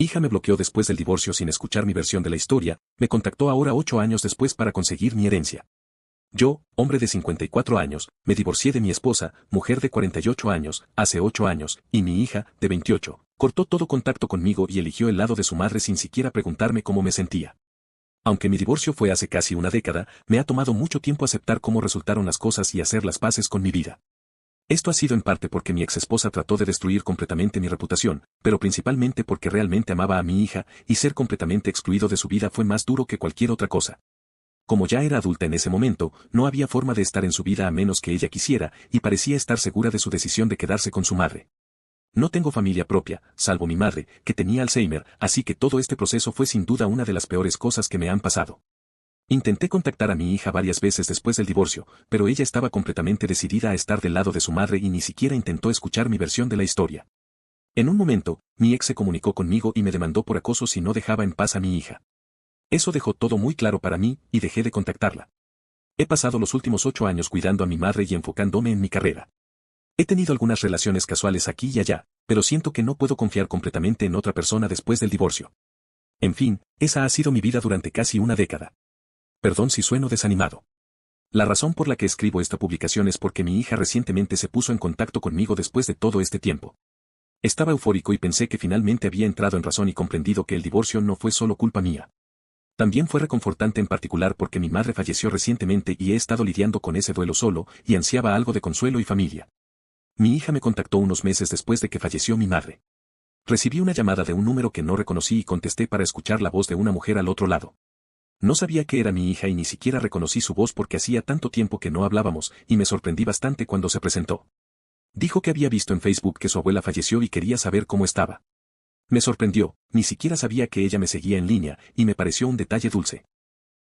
Hija me bloqueó después del divorcio sin escuchar mi versión de la historia, me contactó ahora 8 años después para conseguir mi herencia. Yo, hombre de 54 años, me divorcié de mi esposa, mujer de 48 años, hace 8 años, y mi hija, de 28, cortó todo contacto conmigo y eligió el lado de su madre sin siquiera preguntarme cómo me sentía. Aunque mi divorcio fue hace casi una década, me ha tomado mucho tiempo aceptar cómo resultaron las cosas y hacer las paces con mi vida. Esto ha sido en parte porque mi exesposa trató de destruir completamente mi reputación, pero principalmente porque realmente amaba a mi hija, y ser completamente excluido de su vida fue más duro que cualquier otra cosa. Como ya era adulta en ese momento, no había forma de estar en su vida a menos que ella quisiera, y parecía estar segura de su decisión de quedarse con su madre. No tengo familia propia, salvo mi madre, que tenía Alzheimer, así que todo este proceso fue sin duda una de las peores cosas que me han pasado. Intenté contactar a mi hija varias veces después del divorcio, pero ella estaba completamente decidida a estar del lado de su madre y ni siquiera intentó escuchar mi versión de la historia. En un momento, mi ex se comunicó conmigo y me demandó por acoso si no dejaba en paz a mi hija. Eso dejó todo muy claro para mí, y dejé de contactarla. He pasado los últimos 8 años cuidando a mi madre y enfocándome en mi carrera. He tenido algunas relaciones casuales aquí y allá, pero siento que no puedo confiar completamente en otra persona después del divorcio. En fin, esa ha sido mi vida durante casi una década. Perdón si sueno desanimado. La razón por la que escribo esta publicación es porque mi hija recientemente se puso en contacto conmigo después de todo este tiempo. Estaba eufórico y pensé que finalmente había entrado en razón y comprendido que el divorcio no fue solo culpa mía. También fue reconfortante en particular porque mi madre falleció recientemente y he estado lidiando con ese duelo solo, y ansiaba algo de consuelo y familia. Mi hija me contactó unos meses después de que falleció mi madre. Recibí una llamada de un número que no reconocí y contesté para escuchar la voz de una mujer al otro lado. No sabía que era mi hija y ni siquiera reconocí su voz porque hacía tanto tiempo que no hablábamos, y me sorprendí bastante cuando se presentó. Dijo que había visto en Facebook que su abuela falleció y quería saber cómo estaba. Me sorprendió, ni siquiera sabía que ella me seguía en línea, y me pareció un detalle dulce.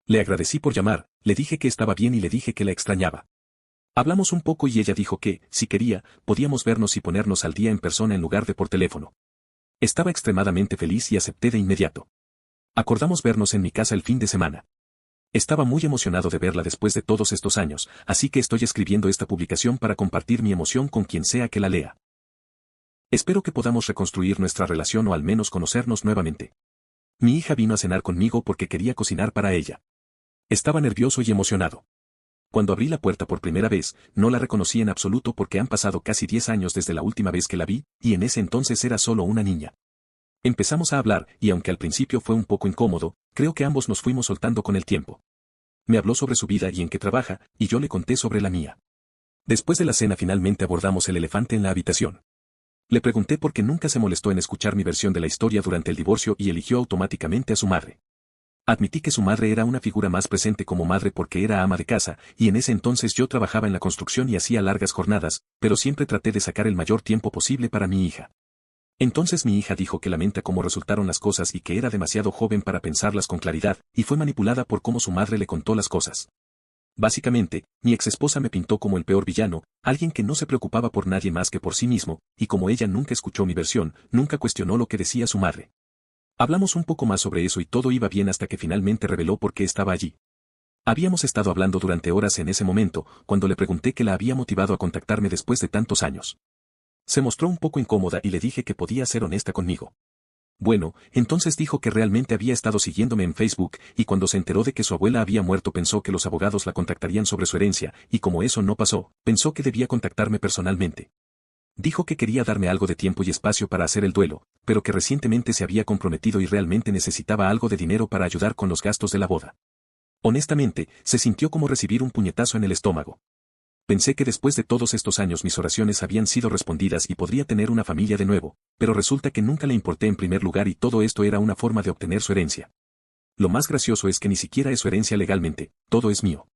Le agradecí por llamar, le dije que estaba bien y le dije que la extrañaba. Hablamos un poco y ella dijo que, si quería, podíamos vernos y ponernos al día en persona en lugar de por teléfono. Estaba extremadamente feliz y acepté de inmediato. Acordamos vernos en mi casa el fin de semana. Estaba muy emocionado de verla después de todos estos años, así que estoy escribiendo esta publicación para compartir mi emoción con quien sea que la lea. Espero que podamos reconstruir nuestra relación o al menos conocernos nuevamente. Mi hija vino a cenar conmigo porque quería cocinar para ella. Estaba nervioso y emocionado. Cuando abrí la puerta por primera vez, no la reconocí en absoluto porque han pasado casi 10 años desde la última vez que la vi, y en ese entonces era solo una niña. Empezamos a hablar, y aunque al principio fue un poco incómodo, creo que ambos nos fuimos soltando con el tiempo. Me habló sobre su vida y en qué trabaja, y yo le conté sobre la mía. Después de la cena finalmente abordamos el elefante en la habitación. Le pregunté por qué nunca se molestó en escuchar mi versión de la historia durante el divorcio y eligió automáticamente a su madre. Admití que su madre era una figura más presente como madre porque era ama de casa, y en ese entonces yo trabajaba en la construcción y hacía largas jornadas, pero siempre traté de sacar el mayor tiempo posible para mi hija. Entonces mi hija dijo que lamenta cómo resultaron las cosas y que era demasiado joven para pensarlas con claridad, y fue manipulada por cómo su madre le contó las cosas. Básicamente, mi exesposa me pintó como el peor villano, alguien que no se preocupaba por nadie más que por sí mismo, y como ella nunca escuchó mi versión, nunca cuestionó lo que decía su madre. Hablamos un poco más sobre eso y todo iba bien hasta que finalmente reveló por qué estaba allí. Habíamos estado hablando durante horas en ese momento, cuando le pregunté qué la había motivado a contactarme después de tantos años. Se mostró un poco incómoda y le dije que podía ser honesta conmigo. Bueno, entonces dijo que realmente había estado siguiéndome en Facebook, y cuando se enteró de que su abuela había muerto pensó que los abogados la contactarían sobre su herencia, y como eso no pasó, pensó que debía contactarme personalmente. Dijo que quería darme algo de tiempo y espacio para hacer el duelo, pero que recientemente se había comprometido y realmente necesitaba algo de dinero para ayudar con los gastos de la boda. Honestamente, se sintió como recibir un puñetazo en el estómago. Pensé que después de todos estos años mis oraciones habían sido respondidas y podría tener una familia de nuevo, pero resulta que nunca le importé en primer lugar y todo esto era una forma de obtener su herencia. Lo más gracioso es que ni siquiera es su herencia legalmente, todo es mío.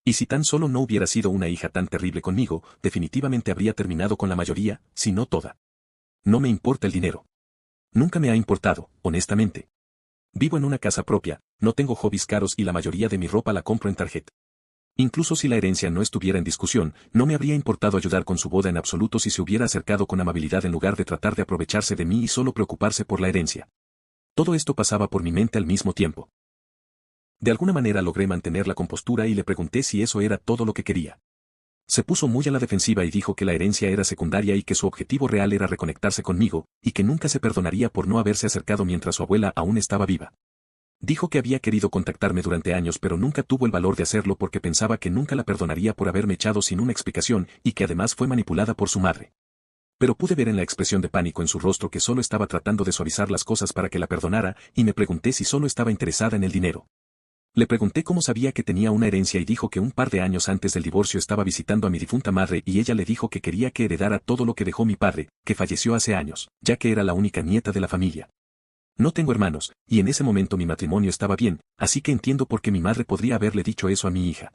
Y si tan solo no hubiera sido una hija tan terrible conmigo, definitivamente habría terminado con la mayoría, si no toda. No me importa el dinero. Nunca me ha importado, honestamente. Vivo en una casa propia, no tengo hobbies caros y la mayoría de mi ropa la compro en Target. Incluso si la herencia no estuviera en discusión, no me habría importado ayudar con su boda en absoluto si se hubiera acercado con amabilidad en lugar de tratar de aprovecharse de mí y solo preocuparse por la herencia. Todo esto pasaba por mi mente al mismo tiempo. De alguna manera logré mantener la compostura y le pregunté si eso era todo lo que quería. Se puso muy a la defensiva y dijo que la herencia era secundaria y que su objetivo real era reconectarse conmigo, y que nunca se perdonaría por no haberse acercado mientras su abuela aún estaba viva. Dijo que había querido contactarme durante años pero nunca tuvo el valor de hacerlo porque pensaba que nunca la perdonaría por haberme echado sin una explicación y que además fue manipulada por su madre. Pero pude ver en la expresión de pánico en su rostro que solo estaba tratando de suavizar las cosas para que la perdonara, y me pregunté si solo estaba interesada en el dinero. Le pregunté cómo sabía que tenía una herencia y dijo que un par de años antes del divorcio estaba visitando a mi difunta madre y ella le dijo que quería que heredara todo lo que dejó mi padre, que falleció hace años, ya que era la única nieta de la familia. No tengo hermanos, y en ese momento mi matrimonio estaba bien, así que entiendo por qué mi madre podría haberle dicho eso a mi hija.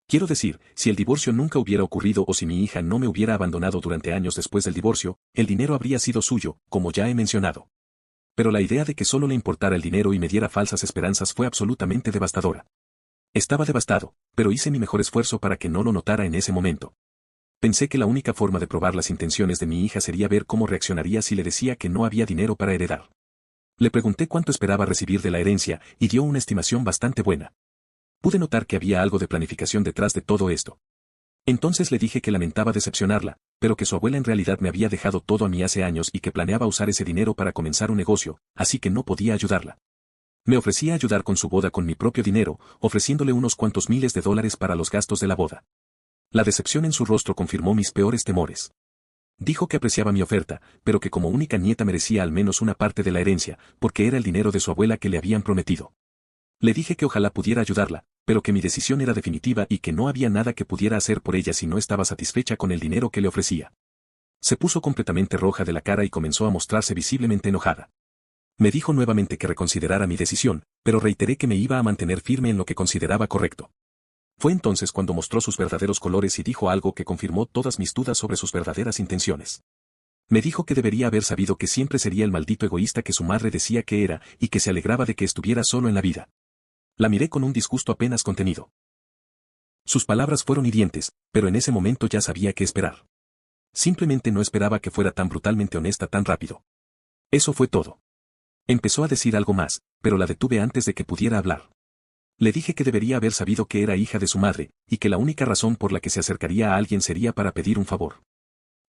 Quiero decir, si el divorcio nunca hubiera ocurrido o si mi hija no me hubiera abandonado durante años después del divorcio, el dinero habría sido suyo, como ya he mencionado. Pero la idea de que solo le importara el dinero y me diera falsas esperanzas fue absolutamente devastadora. Estaba devastado, pero hice mi mejor esfuerzo para que no lo notara en ese momento. Pensé que la única forma de probar las intenciones de mi hija sería ver cómo reaccionaría si le decía que no había dinero para heredar. Le pregunté cuánto esperaba recibir de la herencia y dio una estimación bastante buena. Pude notar que había algo de planificación detrás de todo esto. Entonces le dije que lamentaba decepcionarla, pero que su abuela en realidad me había dejado todo a mí hace años y que planeaba usar ese dinero para comenzar un negocio, así que no podía ayudarla. Me ofrecía ayudar con su boda con mi propio dinero, ofreciéndole unos cuantos miles de dólares para los gastos de la boda. La decepción en su rostro confirmó mis peores temores. Dijo que apreciaba mi oferta, pero que como única nieta merecía al menos una parte de la herencia, porque era el dinero de su abuela que le habían prometido. Le dije que ojalá pudiera ayudarla, pero que mi decisión era definitiva y que no había nada que pudiera hacer por ella si no estaba satisfecha con el dinero que le ofrecía. Se puso completamente roja de la cara y comenzó a mostrarse visiblemente enojada. Me dijo nuevamente que reconsiderara mi decisión, pero reiteré que me iba a mantener firme en lo que consideraba correcto. Fue entonces cuando mostró sus verdaderos colores y dijo algo que confirmó todas mis dudas sobre sus verdaderas intenciones. Me dijo que debería haber sabido que siempre sería el maldito egoísta que su madre decía que era y que se alegraba de que estuviera solo en la vida. La miré con un disgusto apenas contenido. Sus palabras fueron hirientes, pero en ese momento ya sabía qué esperar. Simplemente no esperaba que fuera tan brutalmente honesta tan rápido. Eso fue todo. Empezó a decir algo más, pero la detuve antes de que pudiera hablar. Le dije que debería haber sabido que era hija de su madre, y que la única razón por la que se acercaría a alguien sería para pedir un favor.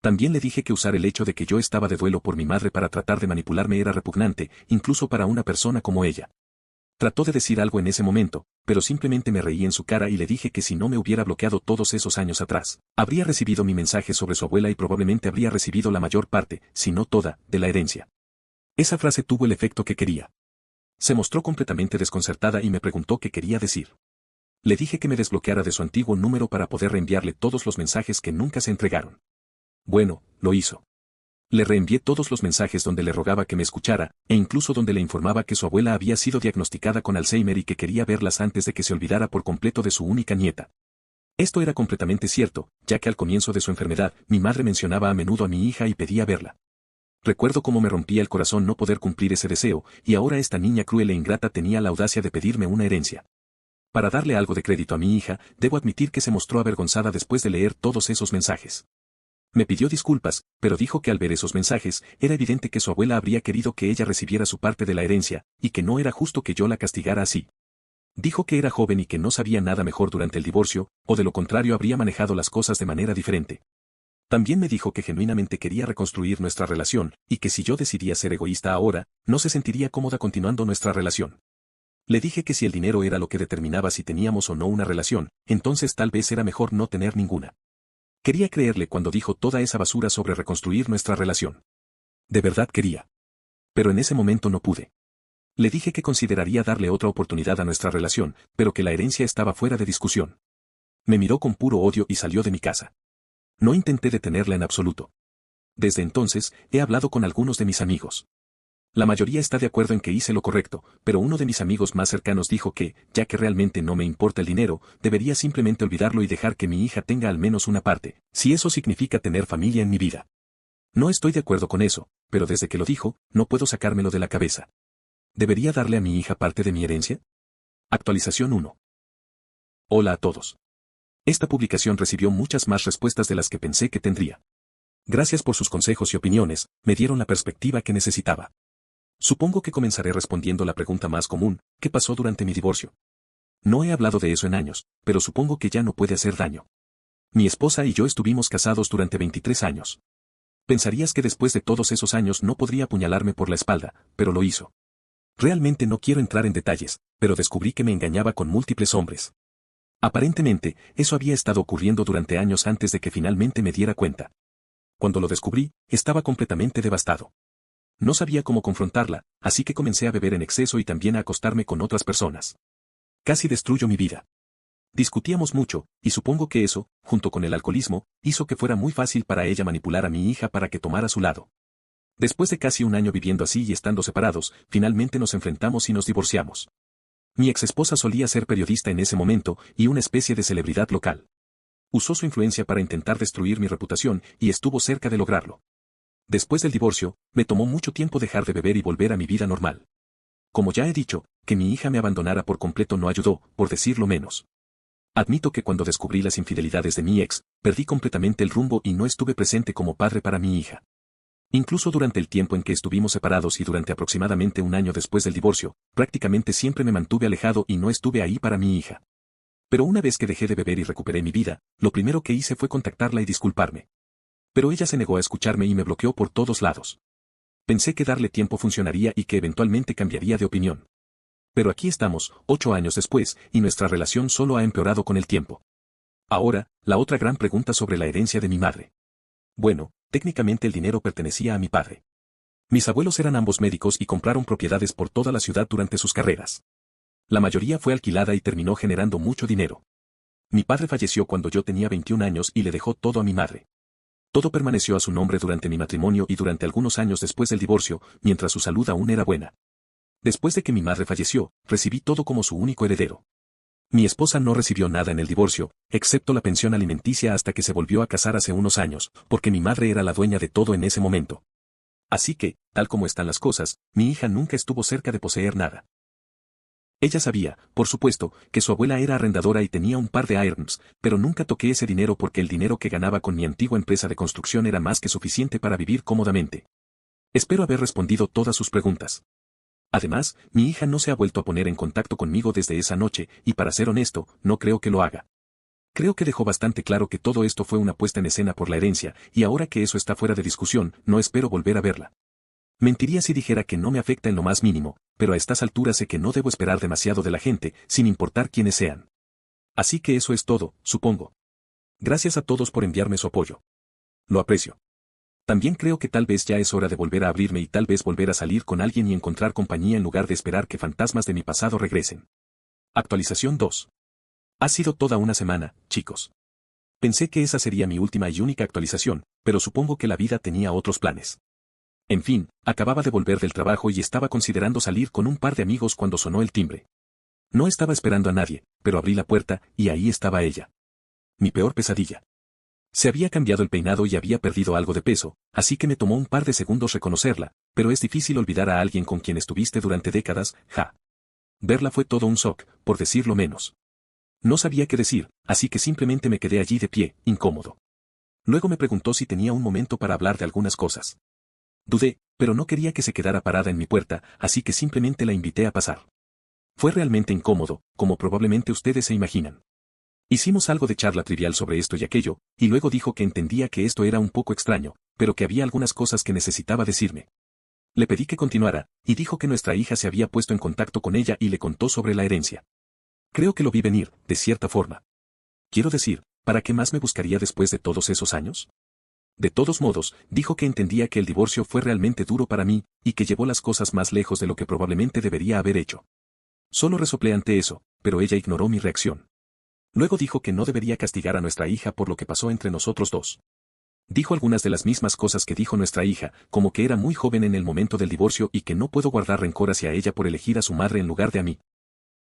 También le dije que usar el hecho de que yo estaba de duelo por mi madre para tratar de manipularme era repugnante, incluso para una persona como ella. Trató de decir algo en ese momento, pero simplemente me reí en su cara y le dije que si no me hubiera bloqueado todos esos años atrás, habría recibido mi mensaje sobre su abuela y probablemente habría recibido la mayor parte, si no toda, de la herencia. Esa frase tuvo el efecto que quería. Se mostró completamente desconcertada y me preguntó qué quería decir. Le dije que me desbloqueara de su antiguo número para poder reenviarle todos los mensajes que nunca se entregaron. Bueno, lo hizo. Le reenvié todos los mensajes donde le rogaba que me escuchara, e incluso donde le informaba que su abuela había sido diagnosticada con Alzheimer y que quería verlas antes de que se olvidara por completo de su única nieta. Esto era completamente cierto, ya que al comienzo de su enfermedad, mi madre mencionaba a menudo a mi hija y pedía verla. Recuerdo cómo me rompía el corazón no poder cumplir ese deseo, y ahora esta niña cruel e ingrata tenía la audacia de pedirme una herencia. Para darle algo de crédito a mi hija, debo admitir que se mostró avergonzada después de leer todos esos mensajes. Me pidió disculpas, pero dijo que al ver esos mensajes, era evidente que su abuela habría querido que ella recibiera su parte de la herencia, y que no era justo que yo la castigara así. Dijo que era joven y que no sabía nada mejor durante el divorcio, o de lo contrario habría manejado las cosas de manera diferente. También me dijo que genuinamente quería reconstruir nuestra relación, y que si yo decidía ser egoísta ahora, no se sentiría cómoda continuando nuestra relación. Le dije que si el dinero era lo que determinaba si teníamos o no una relación, entonces tal vez era mejor no tener ninguna. Quería creerle cuando dijo toda esa basura sobre reconstruir nuestra relación. De verdad quería. Pero en ese momento no pude. Le dije que consideraría darle otra oportunidad a nuestra relación, pero que la herencia estaba fuera de discusión. Me miró con puro odio y salió de mi casa. No intenté detenerla en absoluto. Desde entonces, he hablado con algunos de mis amigos. La mayoría está de acuerdo en que hice lo correcto, pero uno de mis amigos más cercanos dijo que, ya que realmente no me importa el dinero, debería simplemente olvidarlo y dejar que mi hija tenga al menos una parte, si eso significa tener familia en mi vida. No estoy de acuerdo con eso, pero desde que lo dijo, no puedo sacármelo de la cabeza. ¿Debería darle a mi hija parte de mi herencia? Actualización 1. Hola a todos. Esta publicación recibió muchas más respuestas de las que pensé que tendría. Gracias por sus consejos y opiniones, me dieron la perspectiva que necesitaba. Supongo que comenzaré respondiendo la pregunta más común, ¿qué pasó durante mi divorcio? No he hablado de eso en años, pero supongo que ya no puede hacer daño. Mi esposa y yo estuvimos casados durante 23 años. Pensarías que después de todos esos años no podría apuñalarme por la espalda, pero lo hizo. Realmente no quiero entrar en detalles, pero descubrí que me engañaba con múltiples hombres. Aparentemente, eso había estado ocurriendo durante años antes de que finalmente me diera cuenta. Cuando lo descubrí, estaba completamente devastado. No sabía cómo confrontarla, así que comencé a beber en exceso y también a acostarme con otras personas. Casi destruyó mi vida. Discutíamos mucho, y supongo que eso, junto con el alcoholismo, hizo que fuera muy fácil para ella manipular a mi hija para que tomara su lado. Después de casi un año viviendo así y estando separados, finalmente nos enfrentamos y nos divorciamos. Mi exesposa solía ser periodista en ese momento y una especie de celebridad local. Usó su influencia para intentar destruir mi reputación y estuvo cerca de lograrlo. Después del divorcio, me tomó mucho tiempo dejar de beber y volver a mi vida normal. Como ya he dicho, que mi hija me abandonara por completo no ayudó, por decirlo menos. Admito que cuando descubrí las infidelidades de mi ex, perdí completamente el rumbo y no estuve presente como padre para mi hija. Incluso durante el tiempo en que estuvimos separados y durante aproximadamente un año después del divorcio, prácticamente siempre me mantuve alejado y no estuve ahí para mi hija. Pero una vez que dejé de beber y recuperé mi vida, lo primero que hice fue contactarla y disculparme. Pero ella se negó a escucharme y me bloqueó por todos lados. Pensé que darle tiempo funcionaría y que eventualmente cambiaría de opinión. Pero aquí estamos, 8 años después, y nuestra relación solo ha empeorado con el tiempo. Ahora, la otra gran pregunta sobre la herencia de mi madre. Bueno, técnicamente el dinero pertenecía a mi padre. Mis abuelos eran ambos médicos y compraron propiedades por toda la ciudad durante sus carreras. La mayoría fue alquilada y terminó generando mucho dinero. Mi padre falleció cuando yo tenía 21 años y le dejó todo a mi madre. Todo permaneció a su nombre durante mi matrimonio y durante algunos años después del divorcio, mientras su salud aún era buena. Después de que mi madre falleció, recibí todo como su único heredero. Mi esposa no recibió nada en el divorcio, excepto la pensión alimenticia hasta que se volvió a casar hace unos años, porque mi madre era la dueña de todo en ese momento. Así que, tal como están las cosas, mi hija nunca estuvo cerca de poseer nada. Ella sabía, por supuesto, que su abuela era arrendadora y tenía un par de irons, pero nunca toqué ese dinero porque el dinero que ganaba con mi antigua empresa de construcción era más que suficiente para vivir cómodamente. Espero haber respondido todas sus preguntas. Además, mi hija no se ha vuelto a poner en contacto conmigo desde esa noche, y para ser honesto, no creo que lo haga. Creo que dejó bastante claro que todo esto fue una puesta en escena por la herencia, y ahora que eso está fuera de discusión, no espero volver a verla. Mentiría si dijera que no me afecta en lo más mínimo, pero a estas alturas sé que no debo esperar demasiado de la gente, sin importar quiénes sean. Así que eso es todo, supongo. Gracias a todos por enviarme su apoyo. Lo aprecio. También creo que tal vez ya es hora de volver a abrirme y tal vez volver a salir con alguien y encontrar compañía en lugar de esperar que fantasmas de mi pasado regresen. Actualización 2. Ha sido toda una semana, chicos. Pensé que esa sería mi última y única actualización, pero supongo que la vida tenía otros planes. En fin, acababa de volver del trabajo y estaba considerando salir con un par de amigos cuando sonó el timbre. No estaba esperando a nadie, pero abrí la puerta, y ahí estaba ella. Mi peor pesadilla. Se había cambiado el peinado y había perdido algo de peso, así que me tomó un par de segundos reconocerla, pero es difícil olvidar a alguien con quien estuviste durante décadas, ja. Verla fue todo un shock, por decirlo menos. No sabía qué decir, así que simplemente me quedé allí de pie, incómodo. Luego me preguntó si tenía un momento para hablar de algunas cosas. Dudé, pero no quería que se quedara parada en mi puerta, así que simplemente la invité a pasar. Fue realmente incómodo, como probablemente ustedes se imaginan. Hicimos algo de charla trivial sobre esto y aquello, y luego dijo que entendía que esto era un poco extraño, pero que había algunas cosas que necesitaba decirme. Le pedí que continuara, y dijo que nuestra hija se había puesto en contacto con ella y le contó sobre la herencia. Creo que lo vi venir, de cierta forma. Quiero decir, ¿para qué más me buscaría después de todos esos años? De todos modos, dijo que entendía que el divorcio fue realmente duro para mí, y que llevó las cosas más lejos de lo que probablemente debería haber hecho. Solo resoplé ante eso, pero ella ignoró mi reacción. Luego dijo que no debería castigar a nuestra hija por lo que pasó entre nosotros dos. Dijo algunas de las mismas cosas que dijo nuestra hija, como que era muy joven en el momento del divorcio y que no puedo guardar rencor hacia ella por elegir a su madre en lugar de a mí.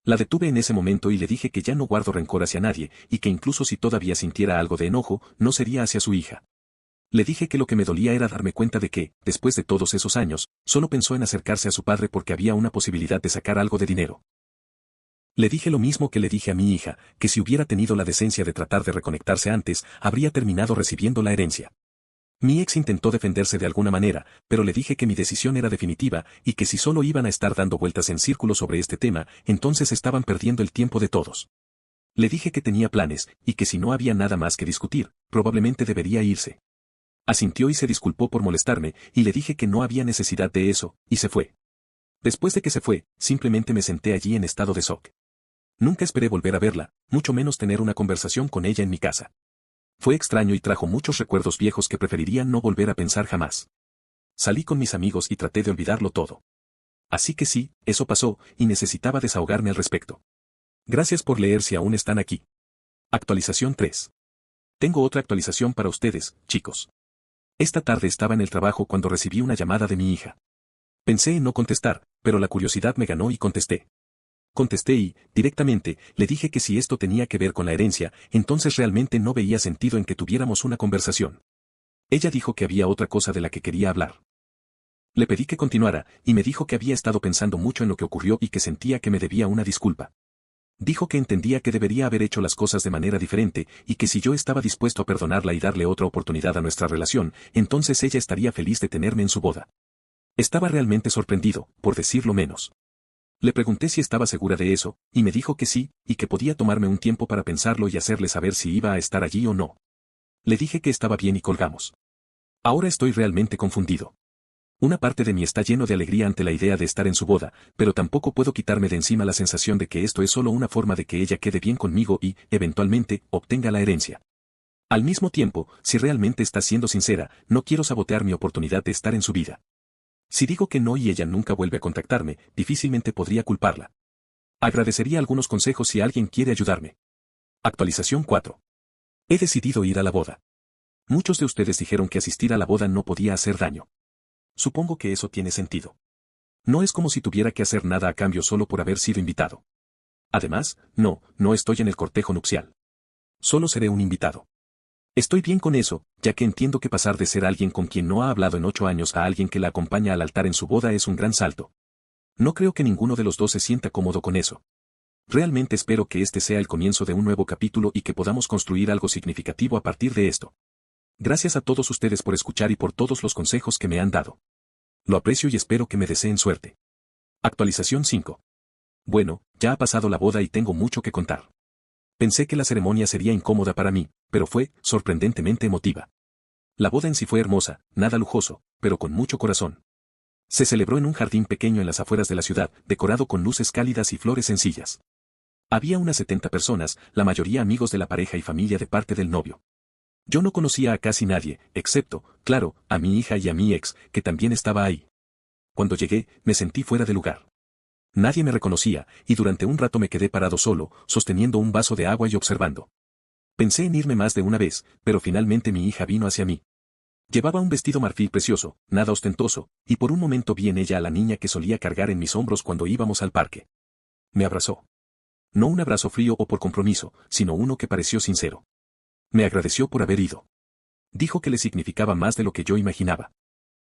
La detuve en ese momento y le dije que ya no guardo rencor hacia nadie, y que incluso si todavía sintiera algo de enojo, no sería hacia su hija. Le dije que lo que me dolía era darme cuenta de que, después de todos esos años, solo pensó en acercarse a su padre porque había una posibilidad de sacar algo de dinero. Le dije lo mismo que le dije a mi hija, que si hubiera tenido la decencia de tratar de reconectarse antes, habría terminado recibiendo la herencia. Mi ex intentó defenderse de alguna manera, pero le dije que mi decisión era definitiva y que si solo iban a estar dando vueltas en círculo sobre este tema, entonces estaban perdiendo el tiempo de todos. Le dije que tenía planes, y que si no había nada más que discutir, probablemente debería irse. Asintió y se disculpó por molestarme, y le dije que no había necesidad de eso, y se fue. Después de que se fue, simplemente me senté allí en estado de shock. Nunca esperé volver a verla, mucho menos tener una conversación con ella en mi casa. Fue extraño y trajo muchos recuerdos viejos que preferiría no volver a pensar jamás. Salí con mis amigos y traté de olvidarlo todo. Así que sí, eso pasó, y necesitaba desahogarme al respecto. Gracias por leer si aún están aquí. Actualización 3. Tengo otra actualización para ustedes, chicos. Esta tarde estaba en el trabajo cuando recibí una llamada de mi hija. Pensé en no contestar, pero la curiosidad me ganó y contesté. Contesté y, directamente, le dije que si esto tenía que ver con la herencia, entonces realmente no veía sentido en que tuviéramos una conversación. Ella dijo que había otra cosa de la que quería hablar. Le pedí que continuara, y me dijo que había estado pensando mucho en lo que ocurrió y que sentía que me debía una disculpa. Dijo que entendía que debería haber hecho las cosas de manera diferente, y que si yo estaba dispuesto a perdonarla y darle otra oportunidad a nuestra relación, entonces ella estaría feliz de tenerme en su boda. Estaba realmente sorprendido, por decirlo menos. Le pregunté si estaba segura de eso, y me dijo que sí, y que podía tomarme un tiempo para pensarlo y hacerle saber si iba a estar allí o no. Le dije que estaba bien y colgamos. Ahora estoy realmente confundido. Una parte de mí está lleno de alegría ante la idea de estar en su boda, pero tampoco puedo quitarme de encima la sensación de que esto es solo una forma de que ella quede bien conmigo y, eventualmente, obtenga la herencia. Al mismo tiempo, si realmente está siendo sincera, no quiero sabotear mi oportunidad de estar en su vida. Si digo que no y ella nunca vuelve a contactarme, difícilmente podría culparla. Agradecería algunos consejos si alguien quiere ayudarme. Actualización 4. He decidido ir a la boda. Muchos de ustedes dijeron que asistir a la boda no podía hacer daño. Supongo que eso tiene sentido. No es como si tuviera que hacer nada a cambio solo por haber sido invitado. Además, no estoy en el cortejo nupcial. Solo seré un invitado. Estoy bien con eso, ya que entiendo que pasar de ser alguien con quien no ha hablado en 8 años a alguien que la acompaña al altar en su boda es un gran salto. No creo que ninguno de los dos se sienta cómodo con eso. Realmente espero que este sea el comienzo de un nuevo capítulo y que podamos construir algo significativo a partir de esto. Gracias a todos ustedes por escuchar y por todos los consejos que me han dado. Lo aprecio y espero que me deseen suerte. Actualización 5. Bueno, ya ha pasado la boda y tengo mucho que contar. Pensé que la ceremonia sería incómoda para mí, pero fue, sorprendentemente emotiva. La boda en sí fue hermosa, nada lujoso, pero con mucho corazón. Se celebró en un jardín pequeño en las afueras de la ciudad, decorado con luces cálidas y flores sencillas. Había unas 70 personas, la mayoría amigos de la pareja y familia de parte del novio. Yo no conocía a casi nadie, excepto, claro, a mi hija y a mi ex, que también estaba ahí. Cuando llegué, me sentí fuera de lugar. Nadie me reconocía, y durante un rato me quedé parado solo, sosteniendo un vaso de agua y observando. Pensé en irme más de una vez, pero finalmente mi hija vino hacia mí. Llevaba un vestido marfil precioso, nada ostentoso, y por un momento vi en ella a la niña que solía cargar en mis hombros cuando íbamos al parque. Me abrazó. No un abrazo frío o por compromiso, sino uno que pareció sincero. Me agradeció por haber ido. Dijo que le significaba más de lo que yo imaginaba.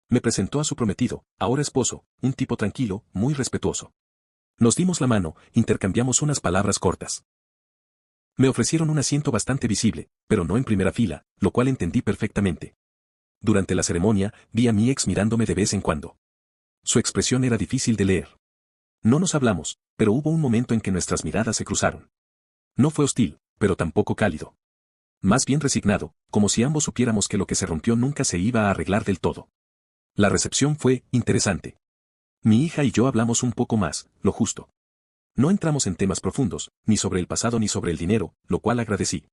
Me presentó a su prometido, ahora esposo, un tipo tranquilo, muy respetuoso. Nos dimos la mano, intercambiamos unas palabras cortas. Me ofrecieron un asiento bastante visible, pero no en primera fila, lo cual entendí perfectamente. Durante la ceremonia, vi a mi ex mirándome de vez en cuando. Su expresión era difícil de leer. No nos hablamos, pero hubo un momento en que nuestras miradas se cruzaron. No fue hostil, pero tampoco cálido. Más bien resignado, como si ambos supiéramos que lo que se rompió nunca se iba a arreglar del todo. La recepción fue interesante. Mi hija y yo hablamos un poco más, lo justo. No entramos en temas profundos, ni sobre el pasado ni sobre el dinero, lo cual agradecí.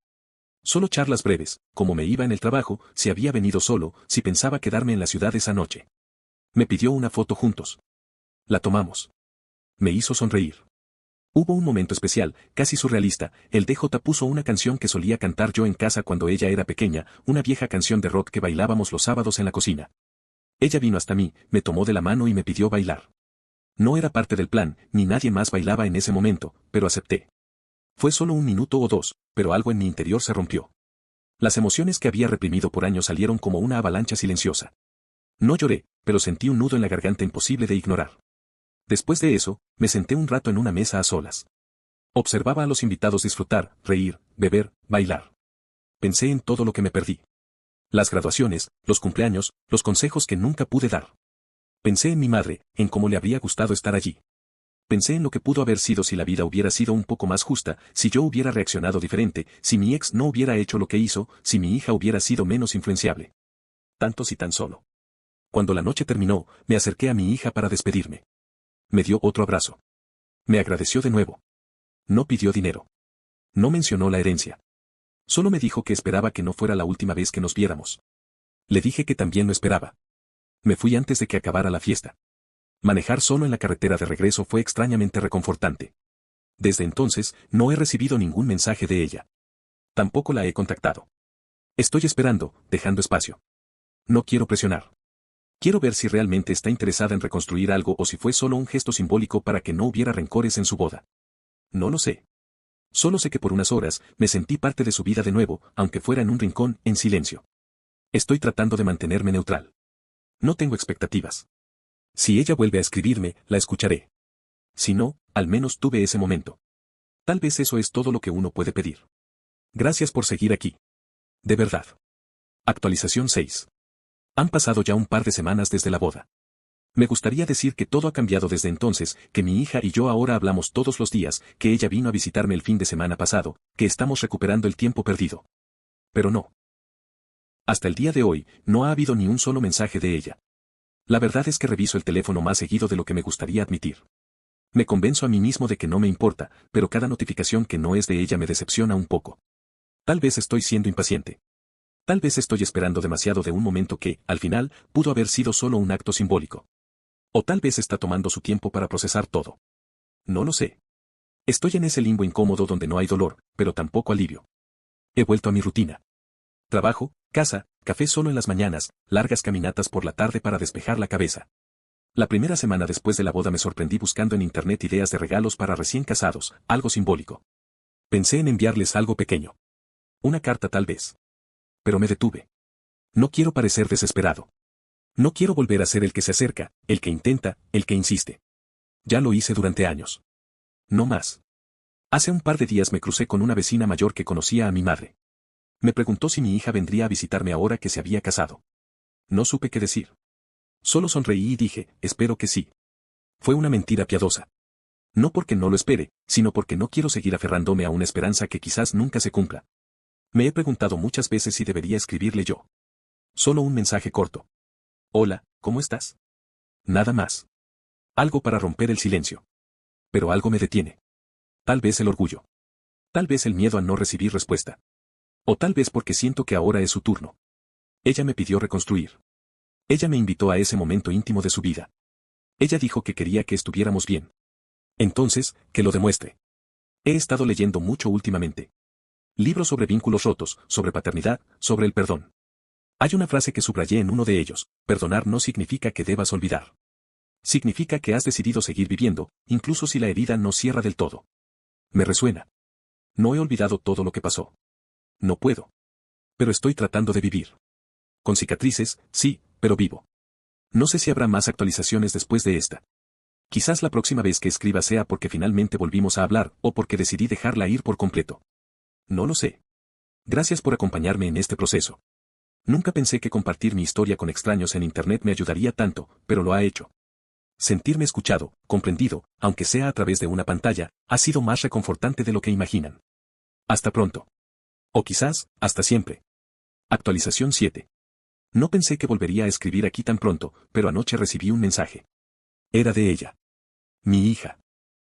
Solo charlas breves, como me iba en el trabajo, si había venido solo, si pensaba quedarme en la ciudad esa noche. Me pidió una foto juntos. La tomamos. Me hizo sonreír. Hubo un momento especial, casi surrealista, el DJ puso una canción que solía cantar yo en casa cuando ella era pequeña, una vieja canción de rock que bailábamos los sábados en la cocina. Ella vino hasta mí, me tomó de la mano y me pidió bailar. No era parte del plan, ni nadie más bailaba en ese momento, pero acepté. Fue solo 1 minuto o 2, pero algo en mi interior se rompió. Las emociones que había reprimido por años salieron como una avalancha silenciosa. No lloré, pero sentí un nudo en la garganta imposible de ignorar. Después de eso, me senté un rato en una mesa a solas. Observaba a los invitados disfrutar, reír, beber, bailar. Pensé en todo lo que me perdí. Las graduaciones, los cumpleaños, los consejos que nunca pude dar. Pensé en mi madre, en cómo le habría gustado estar allí. Pensé en lo que pudo haber sido si la vida hubiera sido un poco más justa, si yo hubiera reaccionado diferente, si mi ex no hubiera hecho lo que hizo, si mi hija hubiera sido menos influenciable. Tanto si tan solo. Cuando la noche terminó, me acerqué a mi hija para despedirme. Me dio otro abrazo. Me agradeció de nuevo. No pidió dinero. No mencionó la herencia. Solo me dijo que esperaba que no fuera la última vez que nos viéramos. Le dije que también lo esperaba. Me fui antes de que acabara la fiesta. Manejar solo en la carretera de regreso fue extrañamente reconfortante. Desde entonces, no he recibido ningún mensaje de ella. Tampoco la he contactado. Estoy esperando, dejando espacio. No quiero presionar. Quiero ver si realmente está interesada en reconstruir algo o si fue solo un gesto simbólico para que no hubiera rencores en su boda. No lo sé. Solo sé que por unas horas me sentí parte de su vida de nuevo, aunque fuera en un rincón, en silencio. Estoy tratando de mantenerme neutral. No tengo expectativas. Si ella vuelve a escribirme, la escucharé. Si no, al menos tuve ese momento. Tal vez eso es todo lo que uno puede pedir. Gracias por seguir aquí. De verdad. Actualización 6. Han pasado ya un par de semanas desde la boda. Me gustaría decir que todo ha cambiado desde entonces, que mi hija y yo ahora hablamos todos los días, que ella vino a visitarme el fin de semana pasado, que estamos recuperando el tiempo perdido. Pero no. Hasta el día de hoy, no ha habido ni un solo mensaje de ella. La verdad es que reviso el teléfono más seguido de lo que me gustaría admitir. Me convenzo a mí mismo de que no me importa, pero cada notificación que no es de ella me decepciona un poco. Tal vez estoy siendo impaciente. Tal vez estoy esperando demasiado de un momento que, al final, pudo haber sido solo un acto simbólico. O tal vez está tomando su tiempo para procesar todo. No lo sé. Estoy en ese limbo incómodo donde no hay dolor, pero tampoco alivio. He vuelto a mi rutina. Trabajo, casa, café solo en las mañanas, largas caminatas por la tarde para despejar la cabeza. La primera semana después de la boda me sorprendí buscando en internet ideas de regalos para recién casados, algo simbólico. Pensé en enviarles algo pequeño. Una carta tal vez. Pero me detuve. No quiero parecer desesperado. No quiero volver a ser el que se acerca, el que intenta, el que insiste. Ya lo hice durante años. No más. Hace un par de días me crucé con una vecina mayor que conocía a mi madre. Me preguntó si mi hija vendría a visitarme ahora que se había casado. No supe qué decir. Solo sonreí y dije, espero que sí. Fue una mentira piadosa. No porque no lo espere, sino porque no quiero seguir aferrándome a una esperanza que quizás nunca se cumpla. Me he preguntado muchas veces si debería escribirle yo. Solo un mensaje corto. Hola, ¿cómo estás? Nada más. Algo para romper el silencio. Pero algo me detiene. Tal vez el orgullo. Tal vez el miedo a no recibir respuesta. O tal vez porque siento que ahora es su turno. Ella me pidió reconstruir. Ella me invitó a ese momento íntimo de su vida. Ella dijo que quería que estuviéramos bien. Entonces, que lo demuestre. He estado leyendo mucho últimamente. Libros sobre vínculos rotos, sobre paternidad, sobre el perdón. Hay una frase que subrayé en uno de ellos: perdonar no significa que debas olvidar. Significa que has decidido seguir viviendo, incluso si la herida no cierra del todo. Me resuena. No he olvidado todo lo que pasó. No puedo. Pero estoy tratando de vivir. Con cicatrices, sí, pero vivo. No sé si habrá más actualizaciones después de esta. Quizás la próxima vez que escriba sea porque finalmente volvimos a hablar o porque decidí dejarla ir por completo. No lo sé. Gracias por acompañarme en este proceso. Nunca pensé que compartir mi historia con extraños en internet me ayudaría tanto, pero lo ha hecho. Sentirme escuchado, comprendido, aunque sea a través de una pantalla, ha sido más reconfortante de lo que imaginan. Hasta pronto. O quizás, hasta siempre. Actualización 7. No pensé que volvería a escribir aquí tan pronto, pero anoche recibí un mensaje. Era de ella. Mi hija.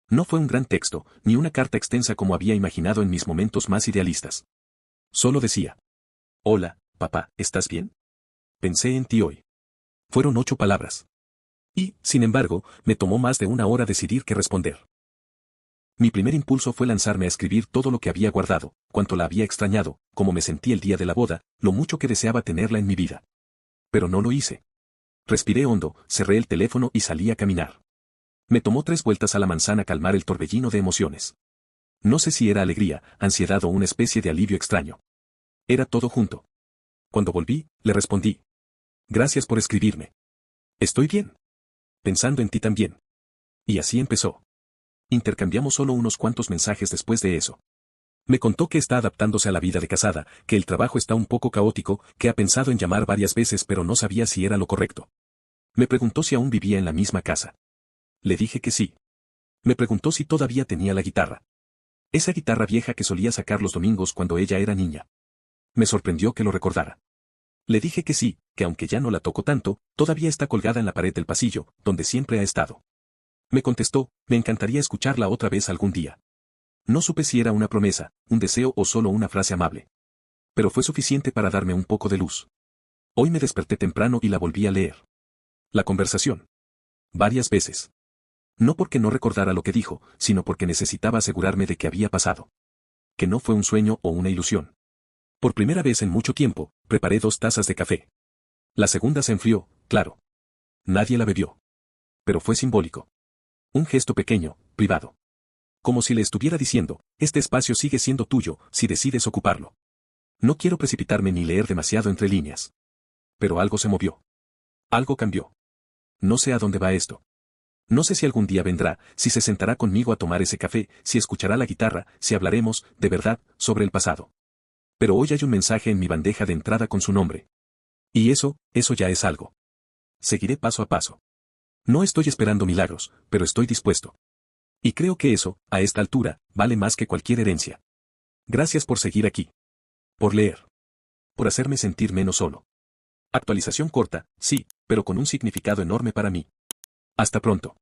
No fue un gran texto, ni una carta extensa como había imaginado en mis momentos más idealistas. Solo decía: hola, papá, ¿estás bien? Pensé en ti hoy. Fueron 8 palabras. Y, sin embargo, me tomó más de una hora decidir qué responder. Mi primer impulso fue lanzarme a escribir todo lo que había guardado, cuánto la había extrañado, cómo me sentí el día de la boda, lo mucho que deseaba tenerla en mi vida. Pero no lo hice. Respiré hondo, cerré el teléfono y salí a caminar. Me tomó 3 vueltas a la manzana calmar el torbellino de emociones. No sé si era alegría, ansiedad o una especie de alivio extraño. Era todo junto. Cuando volví, le respondí: gracias por escribirme. Estoy bien. Pensando en ti también. Y así empezó. Intercambiamos solo unos cuantos mensajes después de eso. Me contó que está adaptándose a la vida de casada, que el trabajo está un poco caótico, que ha pensado en llamar varias veces pero no sabía si era lo correcto. Me preguntó si aún vivía en la misma casa. Le dije que sí. Me preguntó si todavía tenía la guitarra. Esa guitarra vieja que solía sacar los domingos cuando ella era niña. Me sorprendió que lo recordara. Le dije que sí, que aunque ya no la toco tanto, todavía está colgada en la pared del pasillo, donde siempre ha estado. Me contestó, me encantaría escucharla otra vez algún día. No supe si era una promesa, un deseo o solo una frase amable. Pero fue suficiente para darme un poco de luz. Hoy me desperté temprano y la volví a leer. La conversación. Varias veces. No porque no recordara lo que dijo, sino porque necesitaba asegurarme de que había pasado. Que no fue un sueño o una ilusión. Por primera vez en mucho tiempo, preparé 2 tazas de café. La segunda se enfrió, claro. Nadie la bebió. Pero fue simbólico. Un gesto pequeño, privado. Como si le estuviera diciendo, este espacio sigue siendo tuyo, si decides ocuparlo. No quiero precipitarme ni leer demasiado entre líneas. Pero algo se movió. Algo cambió. No sé a dónde va esto. No sé si algún día vendrá, si se sentará conmigo a tomar ese café, si escuchará la guitarra, si hablaremos, de verdad, sobre el pasado. Pero hoy hay un mensaje en mi bandeja de entrada con su nombre. Y eso ya es algo. Seguiré paso a paso. No estoy esperando milagros, pero estoy dispuesto. Y creo que eso, a esta altura, vale más que cualquier herencia. Gracias por seguir aquí. Por leer. Por hacerme sentir menos solo. Actualización corta, sí, pero con un significado enorme para mí. Hasta pronto.